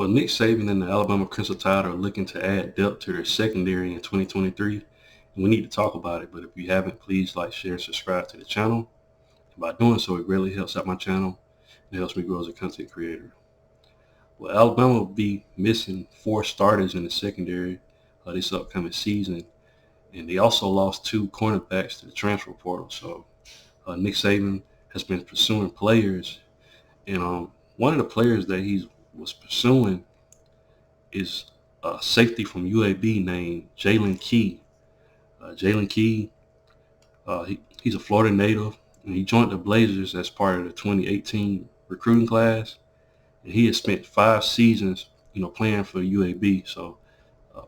Well, Nick Saban and the Alabama Crimson Tide are looking to add depth to their secondary in 2023. And we need to talk about it, but if you haven't, please like, share, and subscribe to the channel. And by doing so, it really helps out my channel and helps me grow as a content creator. Well, Alabama will be missing 4 starters in the secondary this upcoming season. And they also lost 2 cornerbacks to the transfer portal. So Nick Saban has been pursuing players. And one of the players that he was pursuing is a safety from UAB named Jalen Key. Jalen Key, he's a Florida native, and he joined the Blazers as part of the 2018 recruiting class. And he has spent 5 seasons, playing for UAB. So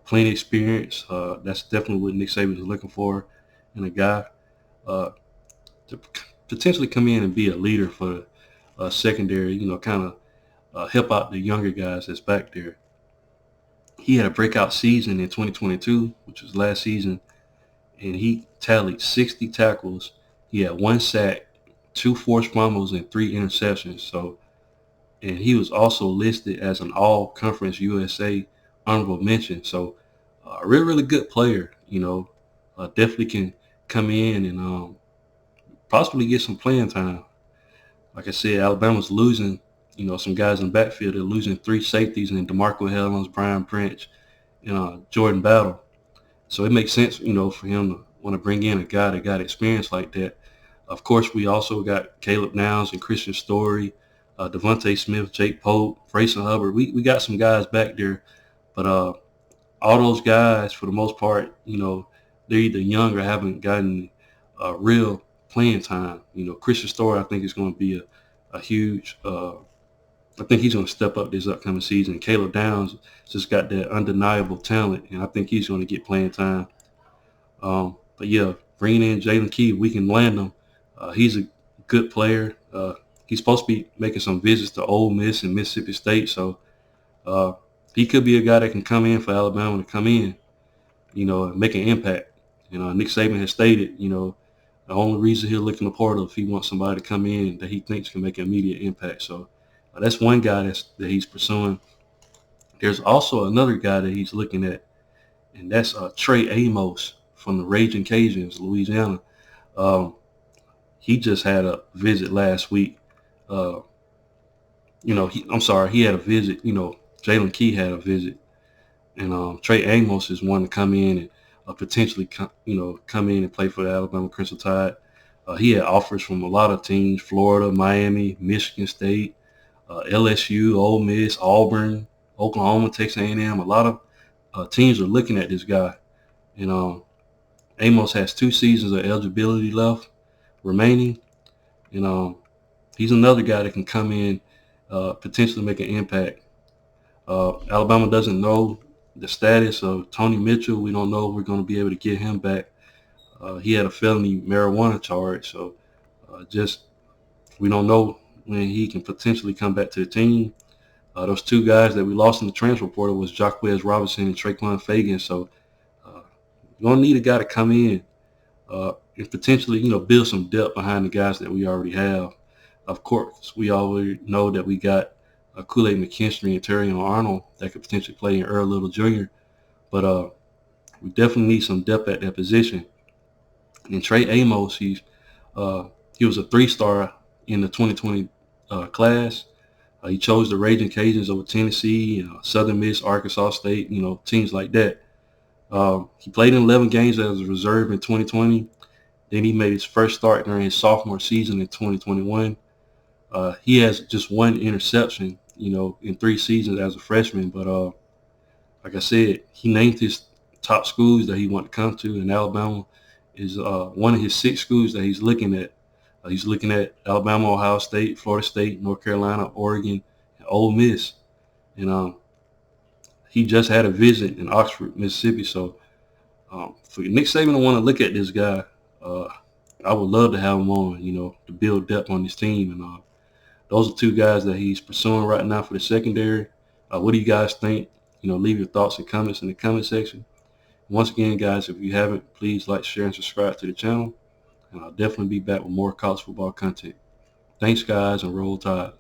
plenty of experience. That's definitely what Nick Saban is looking for in a guy uh, to potentially come in and be a leader for secondary. Kind of help out the younger guys that's back there. He had a breakout season in 2022, which was last season, and he tallied 60 tackles. He had 1 sack, 2 forced fumbles, and 3 interceptions. So, and he was also listed as an All-Conference USA honorable mention. So, a really, really good player. Definitely can come in and possibly get some playing time. Like I said, Alabama's losing, some guys in the backfield. They're losing 3 safeties in DeMarco Hellens, Brian Branch, and Jordan Battle. So it makes sense, for him to want to bring in a guy that got experience like that. Of course, we also got Caleb Nowns and Christian Story, Devontae Smith, Jake Pope, Grayson Hubbard. We got some guys back there, but all those guys, for the most part, they're either young or haven't gotten real playing time. Christian Story, I think, is going to be a huge I think he's going to step up this upcoming season. Caleb Downs just got that undeniable talent, and I think he's going to get playing time. But yeah, bringing in Jalen Key, we can land him. He's a good player. He's supposed to be making some visits to Ole Miss and Mississippi State, so he could be a guy that can come in for Alabama to come in, and make an impact. Nick Saban has stated, the only reason he'll look in the portal if he wants somebody to come in that he thinks can make an immediate impact. So that's one guy that he's pursuing. There's also another guy that he's looking at, and that's Trey Amos from the Raging Cajuns, Louisiana. He just had a visit last week. He had a visit. Jalen Key had a visit, and Trey Amos is one to come in and potentially come in and play for the Alabama Crimson Tide. He had offers from a lot of teams: Florida, Miami, Michigan State, LSU, Ole Miss, Auburn, Oklahoma, Texas A&M. A lot of teams are looking at this guy. And Amos has 2 seasons of eligibility left remaining. And he's another guy that can come in, potentially make an impact. Alabama doesn't know the status of Tony Mitchell. We don't know if we're going to be able to get him back. He had a felony marijuana charge, so we don't know when he can potentially come back to the team. Those 2 guys that we lost in the transfer portal was Jacquez Robinson and Traquan Fagan. So you're going to need a guy to come in and potentially, build some depth behind the guys that we already have. Of course, we already know that we got Kool-Aid McKinstry and Terrion Arnold that could potentially play in Earl Little Jr. But we definitely need some depth at that position. And Trey Amos, he was a 3-star in the 2020 class. He chose the Raging Cajuns over Tennessee, Southern Miss, Arkansas State, teams like that. He played in 11 games as a reserve in 2020. Then he made his first start during his sophomore season in 2021. He has just 1 interception, in 3 seasons as a freshman. But like I said, he named his top schools that he wanted to come to, and Alabama is one of his 6 schools that he's looking at. He's looking at Alabama, Ohio State, Florida State, North Carolina, Oregon, and Ole Miss. And he just had a visit in Oxford, Mississippi. So for Nick Saban to want to look at this guy, I would love to have him on, to build depth on this team. And those are 2 guys that he's pursuing right now for the secondary. What do you guys think? Leave your thoughts and comments in the comment section. Once again, guys, if you haven't, please like, share, and subscribe to the channel. And I'll definitely be back with more college football content. Thanks, guys, and roll tide.